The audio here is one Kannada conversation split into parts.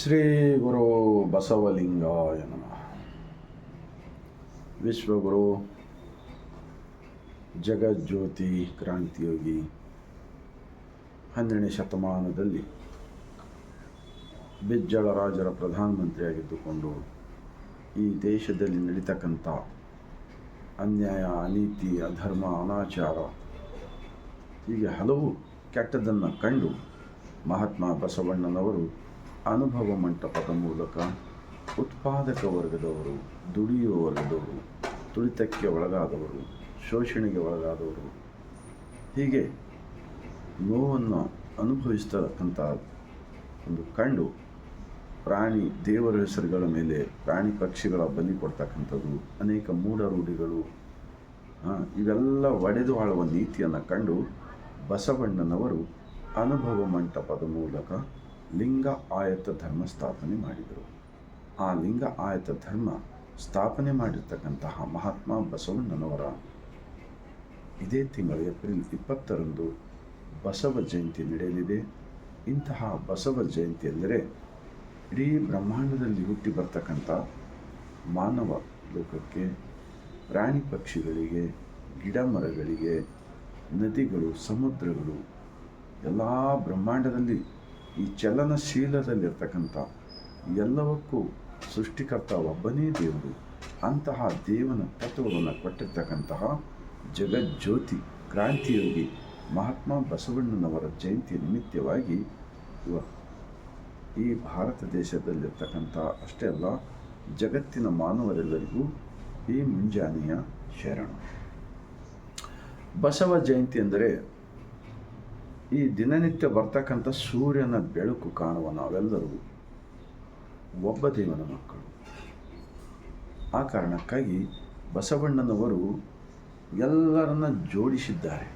ಶ್ರೀ ಗುರು ಬಸವಲಿಂಗಾಯ ನಮಃ. ವಿಶ್ವಗುರು ಜಗಜ್ಯೋತಿ ಕ್ರಾಂತಿಯೋಗಿ 12ನೇ ಶತಮಾನದಲ್ಲಿ ಬಿಜ್ಜಳ ರಾಜರ ಪ್ರಧಾನಮಂತ್ರಿಯಾಗಿದ್ದುಕೊಂಡು ಈ ದೇಶದಲ್ಲಿ ನಡೀತಕ್ಕಂಥ ಅನ್ಯಾಯ, ಅನೀತಿ, ಅಧರ್ಮ, ಅನಾಚಾರ ಹೀಗೆ ಹಲವು ಕೆಟ್ಟದ್ದನ್ನು ಕಂಡು ಮಹಾತ್ಮ ಬಸವಣ್ಣನವರು ಅನುಭವ ಮಂಟಪದ ಮೂಲಕ ಉತ್ಪಾದಕ ವರ್ಗದವರು, ದುಡಿಯುವ ವರ್ಗದವರು, ತುಳಿತಕ್ಕೆ ಒಳಗಾದವರು, ಶೋಷಣೆಗೆ ಒಳಗಾದವರು, ಹೀಗೆ ನೋವನ್ನು ಅನುಭವಿಸ್ತಕ್ಕಂಥ ಒಂದು ಕಂಡು ಪ್ರಾಣಿ ದೇವರ ಹೆಸರುಗಳ ಮೇಲೆ ಪ್ರಾಣಿ ಪಕ್ಷಿಗಳ ಬಲಿ ಕೊಡ್ತಕ್ಕಂಥದ್ದು, ಅನೇಕ ಮೂಢರೂಢಿಗಳು, ಇವೆಲ್ಲ ಒಡೆದು ಆಳುವ ನೀತಿಯನ್ನು ಕಂಡು ಬಸವಣ್ಣನವರು ಅನುಭವ ಮಂಟಪದ ಮೂಲಕ ಲಿಂಗ ಆಯತ ಧರ್ಮ ಸ್ಥಾಪನೆ ಮಾಡಿದರು. ಆ ಲಿಂಗ ಆಯತ ಧರ್ಮ ಸ್ಥಾಪನೆ ಮಾಡಿರ್ತಕ್ಕಂತಹ ಮಹಾತ್ಮ ಬಸವಣ್ಣನವರ ಇದೇ ತಿಂಗಳ ಏಪ್ರಿಲ್ 20ರಂದು ಬಸವ ಜಯಂತಿ ನಡೆಯಲಿದೆ. ಇಂತಹ ಬಸವ ಜಯಂತಿ ಎಂದರೆ ಇಡೀ ಬ್ರಹ್ಮಾಂಡದಲ್ಲಿ ಹುಟ್ಟಿ ಬರ್ತಕ್ಕಂಥ ಮಾನವ ಲೋಕಕ್ಕೆ, ಪ್ರಾಣಿ ಪಕ್ಷಿಗಳಿಗೆ, ಗಿಡ ಮರಗಳಿಗೆ, ನದಿಗಳು, ಸಮುದ್ರಗಳು, ಎಲ್ಲ ಬ್ರಹ್ಮಾಂಡದಲ್ಲಿ ಈ ಚಲನಶೀಲದಲ್ಲಿರ್ತಕ್ಕಂಥ ಎಲ್ಲವಕ್ಕೂ ಸೃಷ್ಟಿಕರ್ತ ಒಬ್ಬನೇ ದೇವರು. ಅಂತಹ ದೇವನ ತತ್ವವನ್ನು ಕೊಟ್ಟಿರ್ತಕ್ಕಂತಹ ಜಗಜ್ಯೋತಿ ಕ್ರಾಂತಿಯೋಗಿ ಮಹಾತ್ಮ ಬಸವಣ್ಣನವರ ಜಯಂತಿ ನಿಮಿತ್ತವಾಗಿ ಈ ಭಾರತ ದೇಶದಲ್ಲಿರ್ತಕ್ಕಂಥ ಅಷ್ಟೇ ಅಲ್ಲ, ಜಗತ್ತಿನ ಮಾನವರೆಲ್ಲರಿಗೂ ಈ ಮುಂಜಾನೆಯ ಶರಣ. ಬಸವ ಜಯಂತಿ ಎಂದರೆ ಈ ದಿನನಿತ್ಯ ಬರ್ತಕ್ಕಂಥ ಸೂರ್ಯನ ಬೆಳಕು ಕಾಣುವ ನಾವೆಲ್ಲರೂ ಒಬ್ಬ ದೇವನ ಮಕ್ಕಳು. ಆ ಕಾರಣಕ್ಕಾಗಿ ಬಸವಣ್ಣನವರು ಎಲ್ಲರನ್ನ ಜೋಡಿಸಿದ್ದಾರೆ.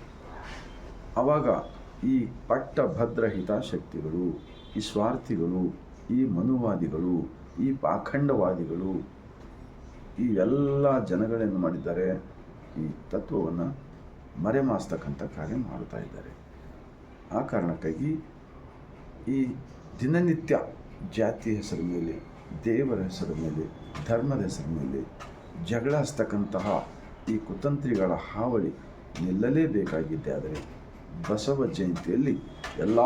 ಆವಾಗ ಈ ಪಟ್ಟಭದ್ರ ಹಿತಾಸಕ್ತಿಗಳು, ಈ ಸ್ವಾರ್ಥಿಗಳು, ಈ ಮನುವಾದಿಗಳು, ಈ ಪಾಖಂಡವಾದಿಗಳು, ಈ ಎಲ್ಲ ಜನಗಳೇನು ಮಾಡಿದ್ದಾರೆ, ಈ ತತ್ವವನ್ನು ಮರೆಮಾಸ್ತಕ್ಕಂಥ ಕಾರ್ಯ ಮಾಡ್ತಾ ಇದ್ದಾರೆ. ಆ ಕಾರಣಕ್ಕಾಗಿ ಈ ದಿನನಿತ್ಯ ಜಾತಿ ಹೆಸರ ಮೇಲೆ, ದೇವರ ಹೆಸರ ಮೇಲೆ, ಧರ್ಮದ ಹೆಸರ ಮೇಲೆ ಜಗಳ ಹಚ್ಚತಕ್ಕಂತಹ ಈ ಕುತಂತ್ರಿಗಳ ಹಾವಳಿ ನಿಲ್ಲಲೇಬೇಕಾಗಿದ್ದೆ. ಆದರೆ ಬಸವ ಜಯಂತಿಯಲ್ಲಿ ಎಲ್ಲ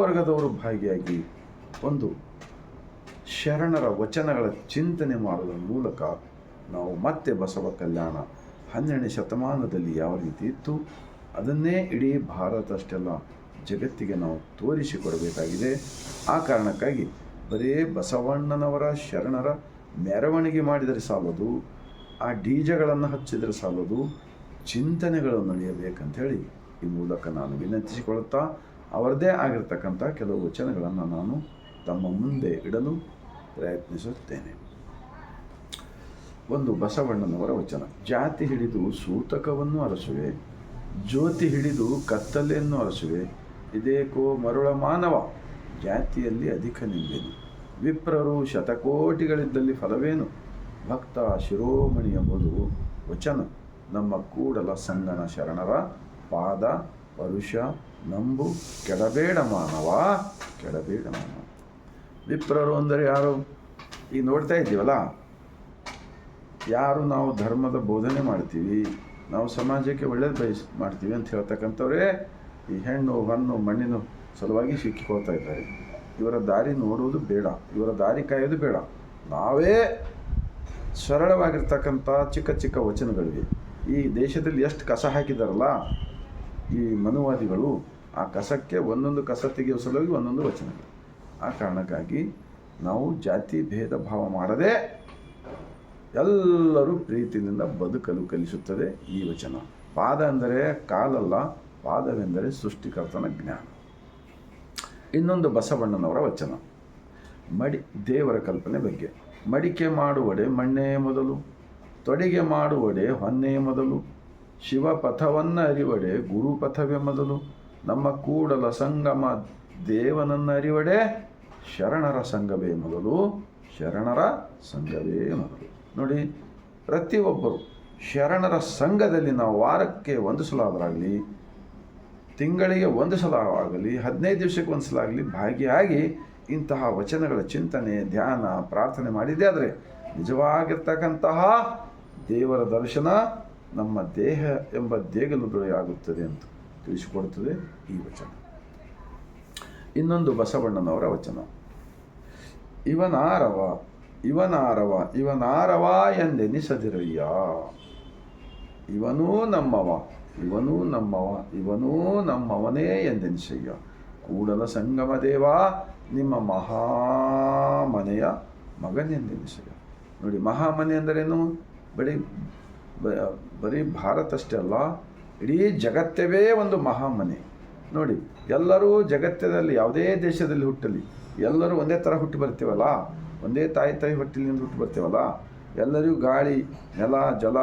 ವರ್ಗದವರು ಭಾಗಿಯಾಗಿ ಒಂದು ಶರಣರ ವಚನಗಳ ಚಿಂತನೆ ಮಾಡುವ ಮೂಲಕ ನಾವು ಮತ್ತೆ ಬಸವ ಕಲ್ಯಾಣ 12ನೇ ಶತಮಾನದಲ್ಲಿ ಯಾವ ರೀತಿ ಇತ್ತು ಅದನ್ನೇ ಇಡೀ ಭಾರತ ಅಷ್ಟೆಲ್ಲ ಜಗತ್ತಿಗೆ ನಾವು ತೋರಿಸಿಕೊಡಬೇಕಾಗಿದೆ. ಆ ಕಾರಣಕ್ಕಾಗಿ ಬರೀ ಬಸವಣ್ಣನವರ ಶರಣರ ಮೆರವಣಿಗೆ ಮಾಡಿದರೆ ಸಾಲದು, ಆ ಡಿಜೆಗಳನ್ನು ಹಚ್ಚಿದರೆ ಸಾಲದು, ಚಿಂತನೆಗಳು ನಡೆಯಬೇಕಂಥೇಳಿ ಈ ಮೂಲಕ ನಾನು ವಿನಂತಿಸಿಕೊಳ್ಳುತ್ತಾ ಅವರದೇ ಆಗಿರ್ತಕ್ಕಂಥ ಕೆಲವು ವಚನಗಳನ್ನು ನಾನು ತಮ್ಮ ಮುಂದೆ ಇಡಲು ಪ್ರಯತ್ನಿಸುತ್ತೇನೆ. ಒಂದು ಬಸವಣ್ಣನವರ ವಚನ: ಜಾತಿ ಹಿಡಿದು ಸೂತಕವನ್ನು ಅರಸುವೆ, ಜ್ಯೋತಿ ಹಿಡಿದು ಕತ್ತಲೆಯನ್ನು ಅರಸುವೆ, ಇದೇಕೋ ಮರುಳ ಮಾನವ ಜಾತಿಯಲ್ಲಿ ಅಧಿಕ ನಿಂಬೆನು, ವಿಪ್ರರು ಶತಕೋಟಿಗಳಿದ್ದಲ್ಲಿ ಫಲವೇನು, ಭಕ್ತ ಶಿರೋಮಣಿ ಎಂಬುದು ವಚನ ನಮ್ಮ ಕೂಡಲ ಸಂಗನ ಶರಣರ ಪಾದ ಪರುಷ ನಂಬು, ಕೆಡಬೇಡ ಮಾನವ, ಕೆಡಬೇಡ ಮಾನವ. ವಿಪ್ರರು ಅಂದರೆ ಯಾರು? ಈಗ ನೋಡ್ತಾ ಇದ್ದೀವಲ್ಲ, ಯಾರು ನಾವು ಧರ್ಮದ ಬೋಧನೆ ಮಾಡ್ತೀವಿ, ನಾವು ಸಮಾಜಕ್ಕೆ ಒಳ್ಳೇದು ಮಾಡ್ತೀವಿ ಅಂತ ಹೇಳ್ತಕ್ಕಂಥವ್ರೇ ಈ ಹೆಣ್ಣು ಹೊನ್ನು ಮಣ್ಣಿನ ಸಲುವಾಗಿ ಸಿಕ್ಕಿಕೊಳ್ತಾ ಇದ್ದಾರೆ. ಇವರ ದಾರಿ ನೋಡುವುದು ಬೇಡ, ಇವರ ದಾರಿ ಕಾಯೋದು ಬೇಡ. ನಾವೇ ಸರಳವಾಗಿರ್ತಕ್ಕಂಥ ಚಿಕ್ಕ ಚಿಕ್ಕ ವಚನಗಳಿವೆ. ಈ ದೇಶದಲ್ಲಿ ಎಷ್ಟು ಕಸ ಹಾಕಿದಾರಲ್ಲ ಈ ಮನುವಾದಿಗಳು, ಆ ಕಸಕ್ಕೆ ಒಂದೊಂದು ಕಸ ತೆಗೆಯುವ ಸಲುವಾಗಿ ಒಂದೊಂದು ವಚನಗಳು. ಆ ಕಾರಣಕ್ಕಾಗಿ ನಾವು ಜಾತಿ ಭೇದ ಭಾವ ಮಾಡದೆ ಎಲ್ಲರೂ ಪ್ರೀತಿಯಿಂದ ಬದುಕಲು ಕಲಿಸುತ್ತದೆ ಈ ವಚನ. ಪಾದ ಅಂದರೆ ಕಾಲಲ್ಲ, ಪಾದವೆಂದರೆ ಸೃಷ್ಟಿಕರ್ತನ ಜ್ಞಾನ. ಇನ್ನೊಂದು ಬಸವಣ್ಣನವರ ವಚನ ದೇವರ ಕಲ್ಪನೆ ಬಗ್ಗೆ: ಮಡಿಕೆ ಮಾಡುವಡೆ ಮಣ್ಣೇ ಮೊದಲು, ತೊಡಿಗೆ ಮಾಡುವಡೆ ಹೊನ್ನೇ ಮೊದಲು, ಶಿವಪಥವನ್ನು ಅರಿವಡೆ ಗುರುಪಥವೇ ಮೊದಲು, ನಮ್ಮ ಕೂಡಲ ಸಂಗಮ ದೇವನನ್ನು ಅರಿವಡೆ ಶರಣರ ಸಂಘವೇ ಮೊದಲು, ಶರಣರ ಸಂಘವೇ ಮೊದಲು. ನೋಡಿ, ಪ್ರತಿಯೊಬ್ಬರು ಶರಣರ ಸಂಘದಲ್ಲಿ ನಾವು ವಾರಕ್ಕೆ ಒಂದು ಸಲ ಆದರಾಗಲಿ, ತಿಂಗಳಿಗೆ ಒಂದು ಸಲ ಆಗಲಿ, 15 ದಿವಸಕ್ಕೆ ಒಂದು ಸಲ ಆಗಲಿ ಭಾಗಿಯಾಗಿ ಇಂತಹ ವಚನಗಳ ಚಿಂತನೆ, ಧ್ಯಾನ, ಪ್ರಾರ್ಥನೆ ಮಾಡಿದೆ ಆದರೆ ನಿಜವಾಗಿರ್ತಕ್ಕಂತಹ ದೇವರ ದರ್ಶನ ನಮ್ಮ ದೇಹ ಎಂಬ ದೇಗಲುದೊಳಗೆ ಆಗುತ್ತದೆ ಅಂತ ತಿಳಿಸಿಕೊಡುತ್ತದೆ ಈ ವಚನ. ಇನ್ನೊಂದು ಬಸವಣ್ಣನವರ ವಚನ. ಇವನಾರವ ಇವನಾರವ ಇವನಾರವ ಎಂದೆನಿಸದಿರಯ್ಯ, ಇವನೂ ನಮ್ಮವ ಇವನೂ ನಮ್ಮವ ಇವನೂ ನಮ್ಮವನೇ ಎಂದೆನಿಸಯ್ಯ, ಕೂಡಲ ಸಂಗಮ ದೇವ ನಿಮ್ಮ ಮಹಾಮನೆಯ ಮಗನೆಂದೆನಿಸಯ್ಯ. ನೋಡಿ, ಮಹಾಮನೆ ಅಂದರೇನು? ಬರೀ ಭಾರತ ಅಷ್ಟೇ ಅಲ್ಲ, ಇಡೀ ಜಗತ್ತವೇ ಒಂದು ಮಹಾಮನೆ. ನೋಡಿ, ಎಲ್ಲರೂ ಜಗತ್ತದಲ್ಲಿ ಯಾವುದೇ ದೇಶದಲ್ಲಿ ಹುಟ್ಟಲಿ, ಎಲ್ಲರೂ ಒಂದೇ ಥರ ಹುಟ್ಟಿ ಬರ್ತೀವಲ್ಲ, ಒಂದೇ ತಾಯಿ ಹೊಟ್ಟಿಲಿಂದ ಹುಟ್ಟಿ ಬರ್ತೀವಲ್ಲ, ಎಲ್ಲರಿಗೂ ಗಾಳಿ, ನೆಲ, ಜಲ,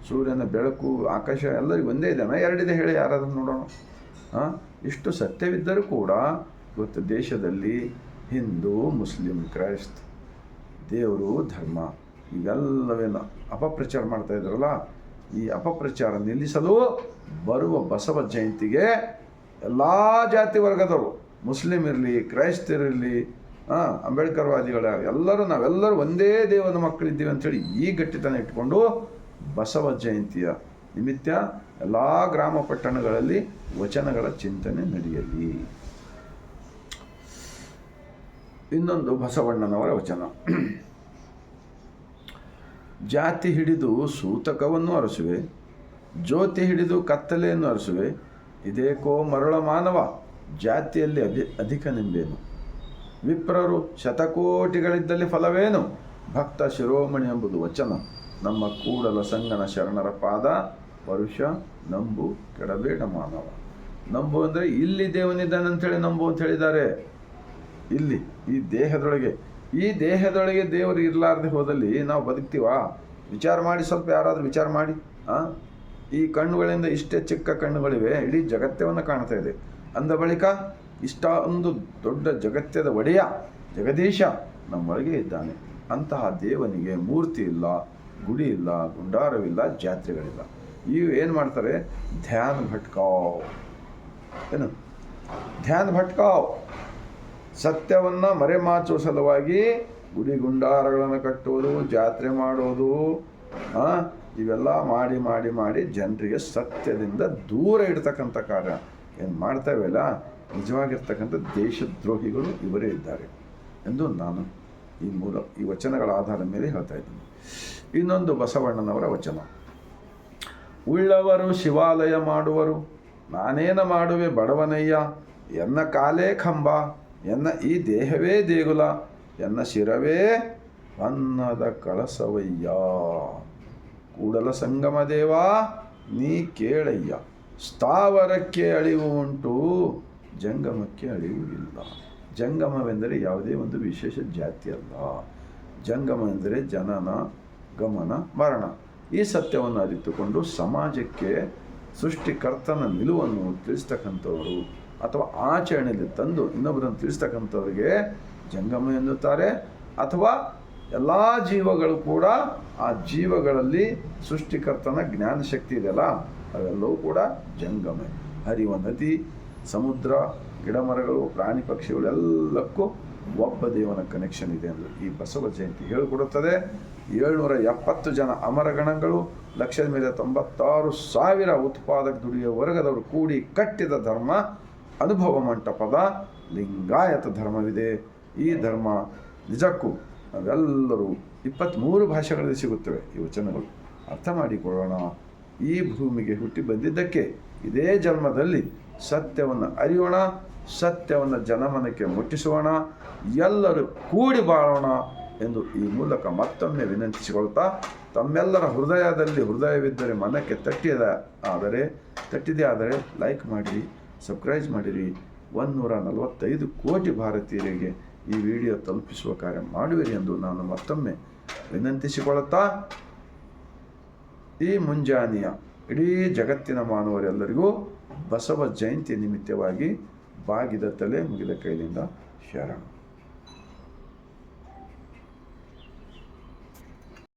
ಸೂರ್ಯನ ಬೆಳಕು, ಆಕಾಶ ಎಲ್ಲರಿಗೂ ಒಂದೇ ಇದೆನಾ? ಎರಡಿದೆ ಹೇಳಿ, ಯಾರಾದ್ರೂ ನೋಡೋಣ. ಇಷ್ಟು ಸತ್ಯವಿದ್ದರೂ ಕೂಡ ಇವತ್ತು ದೇಶದಲ್ಲಿ ಹಿಂದೂ, ಮುಸ್ಲಿಂ, ಕ್ರೈಸ್ತ, ದೇವರು, ಧರ್ಮ ಇವೆಲ್ಲವೇನು ಅಪಪ್ರಚಾರ ಮಾಡ್ತಾ ಇದ್ದಾರಲ್ಲ, ಈ ಅಪಪ್ರಚಾರ ನಿಲ್ಲಿಸಲು ಬರುವ ಬಸವ ಜಯಂತಿಗೆ ಎಲ್ಲ ಜಾತಿ ವರ್ಗದವರು, ಮುಸ್ಲಿಂ ಇರಲಿ, ಕ್ರೈಸ್ತರಿರಲಿ, ಅಂಬೇಡ್ಕರ್ವಾದಿಗಳ ನಾವೆಲ್ಲರೂ ಒಂದೇ ದೇವದ ಮಕ್ಕಳಿದ್ದೀವಿ ಅಂಥೇಳಿ ಈ ಗಟ್ಟಿತನ ಇಟ್ಕೊಂಡು ಬಸವ ಜಯಂತಿಯ ನಿಮಿತ್ತ ಎಲ್ಲ ಗ್ರಾಮ ಪಟ್ಟಣಗಳಲ್ಲಿ ವಚನಗಳ ಚಿಂತನೆ ನಡೆಯಲಿ. ಇನ್ನೊಂದು ಬಸವಣ್ಣನವರ ವಚನ. ಜಾತಿ ಹಿಡಿದು ಸೂತಕವನ್ನು ಅರಸುವೆ, ಜ್ಯೋತಿ ಹಿಡಿದು ಕತ್ತಲೆಯನ್ನು ಅರಸುವೆ, ಇದೇಕೋ ಮರಳ ಮಾನವ ಜಾತಿಯಲ್ಲಿ ಅಧಿಕ ನಿಂಬೇನು, ವಿಪ್ರರು ಶತಕೋಟಿಗಳಿದ್ದಲ್ಲಿ ಫಲವೇನು, ಭಕ್ತ ಶಿರೋಮಣಿ ಎಂಬುದು ವಚನ, ನಮ್ಮ ಕೂಡಲ ಸಂಗನ ಶರಣರ ಪಾದ ಪರುಷ ನಂಬು ಕೆಡಬೇಡ ಮಾನವ. ನಂಬು ಅಂದರೆ ಇಲ್ಲಿ ದೇವನಿದ್ದಾನೆ ಅಂಥೇಳಿ ನಂಬು ಅಂತ ಹೇಳಿದ್ದಾರೆ. ಇಲ್ಲಿ ಈ ದೇಹದೊಳಗೆ ದೇವರು ಇರಲಾರ್ದೆ ಹೋದಲ್ಲಿ ನಾವು ಬದುಕ್ತೀವಾ? ವಿಚಾರ ಮಾಡಿ, ಸ್ವಲ್ಪ ಯಾರಾದರೂ ವಿಚಾರ ಮಾಡಿ. ಈ ಕಣ್ಣುಗಳಿಂದ ಇಷ್ಟೇ ಚಿಕ್ಕ ಕಣ್ಣುಗಳಿವೆ, ಇಡೀ ಜಗತ್ತವನ್ನು ಕಾಣ್ತಾ ಇದೆ. ಅಂದ ಬಳಿಕ ಇಷ್ಟೊಂದು ದೊಡ್ಡ ಜಗತ್ತದ ಒಡೆಯ ಜಗದೀಶ ನಮ್ಮೊಳಗೆ ಇದ್ದಾನೆ. ಅಂತಹ ದೇವನಿಗೆ ಮೂರ್ತಿ ಇಲ್ಲ, ಗುಡಿ ಇಲ್ಲ, ಗುಂಡಾರವಿಲ್ಲ, ಜಾತ್ರೆಗಳಿಲ್ಲ. ಇವು ಏನು ಮಾಡ್ತಾರೆ? ಧ್ಯಾನ ಭಟ್ಕಾವ್ ಸತ್ಯವನ್ನು ಮರೆಮಾಚುವ ಸಲುವಾಗಿ ಗುಡಿ ಗುಂಡಾರಗಳನ್ನು ಕಟ್ಟುವುದು, ಜಾತ್ರೆ ಮಾಡೋದು, ಇವೆಲ್ಲ ಮಾಡಿ ಮಾಡಿ ಮಾಡಿ ಜನರಿಗೆ ಸತ್ಯದಿಂದ ದೂರ ಇಡ್ತಕ್ಕಂಥ ಕಾರ್ಯ ಏನು ಮಾಡ್ತಾವೆಲ್ಲ, ನಿಜವಾಗಿರ್ತಕ್ಕಂಥ ದೇಶದ್ರೋಹಿಗಳು ಇವರೇ ಇದ್ದಾರೆ ಎಂದು ನಾನು ಈ ವಚನಗಳ ಆಧಾರದ ಮೇಲೆ ಹೇಳ್ತಾ ಇದ್ದೀನಿ. ಇನ್ನೊಂದು ಬಸವಣ್ಣನವರ ವಚನ. ಉಳ್ಳವರು ಶಿವಾಲಯ ಮಾಡುವರು, ನಾನೇನ ಮಾಡುವೆ ಬಡವನಯ್ಯ, ಎನ್ನ ಕಾಲೇ ಕಂಬ, ಎನ್ನ ಈ ದೇಹವೇ ದೇಗುಲ, ಎನ್ನ ಶಿರವೇ ಅನ್ನದ ಕಳಸವಯ್ಯ, ಕೂಡಲ ಸಂಗಮ ದೇವ ನೀ ಕೇಳಯ್ಯ, ಸ್ಥಾವರಕ್ಕೆ ಅಳಿವು ಉಂಟು ಜಂಗಮಕ್ಕೆ ಅಳಿವು ಇಲ್ಲ. ಜಂಗಮವೆಂದರೆ ಯಾವುದೇ ಒಂದು ವಿಶೇಷ ಜಾತಿ ಅಲ್ಲ. ಜಂಗಮ ಎಂದರೆ ಜನನ, ಗಮನ, ಮರಣ. ಈ ಸತ್ಯವನ್ನು ಅರಿತುಕೊಂಡು ಸಮಾಜಕ್ಕೆ ಸೃಷ್ಟಿಕರ್ತನ ನಿಲುವನ್ನು ತಿಳಿಸ್ತಕ್ಕಂಥವರು ಅಥವಾ ಆಚರಣೆಯಲ್ಲಿ ತಂದು ಇನ್ನೊಬ್ಬರನ್ನು ತಿಳಿಸ್ತಕ್ಕಂಥವ್ರಿಗೆ ಜಂಗಮ ಎನ್ನುತ್ತಾರೆ. ಅಥವಾ ಎಲ್ಲ ಜೀವಗಳು ಕೂಡ ಆ ಜೀವಗಳಲ್ಲಿ ಸೃಷ್ಟಿಕರ್ತನ ಜ್ಞಾನಶಕ್ತಿ ಇದೆಯಲ್ಲ, ಅವೆಲ್ಲವೂ ಕೂಡ ಜಂಗಮ. ಹರಿಯುವ ನದಿ, ಸಮುದ್ರ, ಗಿಡಮರಗಳು, ಪ್ರಾಣಿ ಪಕ್ಷಿಗಳು ಎಲ್ಲಕ್ಕೂ ಒಬ್ಬ ದೇವನ ಕನೆಕ್ಷನ್ ಇದೆ ಎಂದು ಈ ಬಸವ ಜಯಂತಿ ಹೇಳಿಕೊಡುತ್ತದೆ. 770 ಜನ ಅಮರಗಣಗಳು, ಲಕ್ಷದ ಮೇಲೆ 96,000 ಉತ್ಪಾದಕ ದುಡಿಯುವ ವರ್ಗದವರು ಕೂಡಿ ಕಟ್ಟಿದ ಧರ್ಮ ಅನುಭವ ಮಂಟಪದ ಲಿಂಗಾಯತ ಧರ್ಮವಿದೆ. ಈ ಧರ್ಮ ನಿಜಕ್ಕೂ ನಾವೆಲ್ಲರೂ 23 ಭಾಷೆಗಳಲ್ಲಿ ಸಿಗುತ್ತವೆ. ಈ ವಚನಗಳು ಅರ್ಥ ಮಾಡಿಕೊಳ್ಳೋಣ. ಈ ಭೂಮಿಗೆ ಹುಟ್ಟಿ ಬಂದಿದ್ದಕ್ಕೆ ಇದೇ ಜನ್ಮದಲ್ಲಿ ಸತ್ಯವನ್ನು ಅರಿಯೋಣ, ಸತ್ಯವನ್ನು ಜನಮನಕ್ಕೆ ಮುಟ್ಟಿಸೋಣ, ಎಲ್ಲರೂ ಕೂಡಿ ಬಾಳೋಣ ಎಂದು ಈ ಮೂಲಕ ಮತ್ತೊಮ್ಮೆ ವಿನಂತಿಸಿಕೊಳ್ತಾ, ತಮ್ಮೆಲ್ಲರ ಹೃದಯವಿದ್ದರೆ ಮನಕ್ಕೆ ತಟ್ಟಿದೆ ಆದರೆ ಲೈಕ್ ಮಾಡಿರಿ, ಸಬ್ಸ್ಕ್ರೈಬ್ ಮಾಡಿರಿ. 145 ಕೋಟಿ ಭಾರತೀಯರಿಗೆ ಈ ವಿಡಿಯೋ ತಲುಪಿಸುವ ಕಾರ್ಯ ಮಾಡುವಿರಿ ಎಂದು ನಾನು ಮತ್ತೊಮ್ಮೆ ವಿನಂತಿಸಿಕೊಳ್ಳುತ್ತಾ, ಈ ಮುಂಜಾನೆಯ ಇಡೀ ಜಗತ್ತಿನ ಮಾನವರೆಲ್ಲರಿಗೂ ಬಸವ ಜಯಂತಿ ನಿಮಿತ್ತವಾಗಿ ಬಾಗಿದ ತಲೆ ಮುಗಿದ ಕೈಲಿಂದ ಶರಣ.